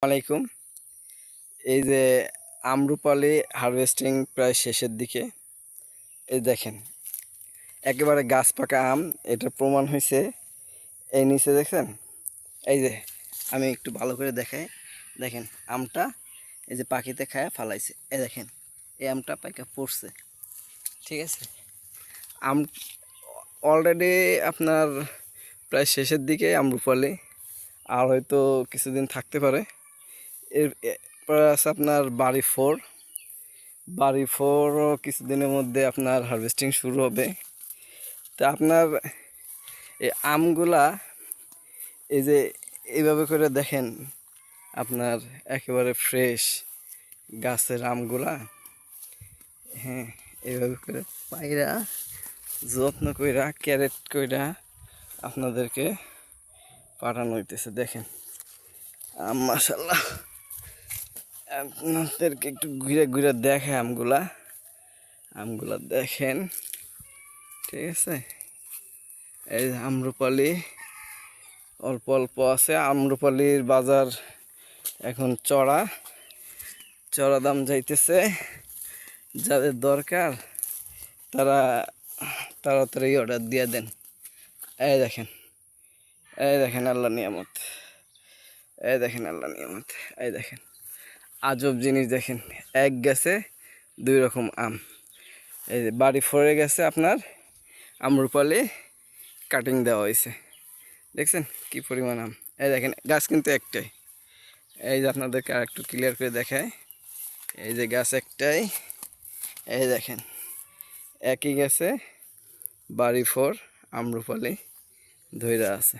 আলাইকুম। এই যে আম্রপালি হারভেস্টিং প্রায় শেষের দিকে। এই দেখেন একেবারে গাছ পাকা আম, এটার প্রমাণ হয়েছে এই নিচে দেখছেন। এই যে আমি একটু ভালো করে দেখাই, দেখেন আমটা এই যে পাখিতে খায় ফালাইছে। এই দেখেন এই আমটা পাইকা পড়ছে, ঠিক আছে। আম অলরেডি আপনার প্রায় শেষের দিকে আম্রপালি, আর হয়তো কিছুদিন থাকতে পারে। এরপর আছে আপনার বাড়ি ফোরও কিছুদিনের মধ্যে আপনার হারভেস্টিং শুরু হবে। তা আপনার এই আমগুলা এই যে এইভাবে করে দেখেন, আপনার একেবারে ফ্রেশ গাছের আমগুলা। হ্যাঁ, এইভাবে করে পায়রা যত্ন কইরা ক্যারেট কইরা আপনাদেরকে পাঠানো হইতেছে। দেখেন আম মাশাআল্লাহ, আপনাদেরকে একটু ঘুরে ঘুরে দেখে আমগুলা দেখেন, ঠিক আছে। এই আম্রপালি অল্প অল্প আছে। আম্রপালির বাজার এখন চড়া দাম যাইতেছে। যাদের দরকার তারা তাড়াতাড়ি অর্ডার দিয়ে দেন। এই দেখেন আল্লাহ নিয়ামত, এই দেখেন আজব জিনিস। দেখেন এক গেছে দুই রকম আম। এই যে বাড়ি ফোরে গেছে আপনার আম্রপালি কাটিং দেওয়া হয়েছে, দেখছেন কি পরিমাণ আম। এই দেখেন গাছ কিন্তু একটাই। এই যে আপনাদেরকে আর একটু ক্লিয়ার করে দেখায়, এই যে গাছ একটাই। এই দেখেন একই গাছে বাড়ি ফোর আম্রপালি ধইরা আছে।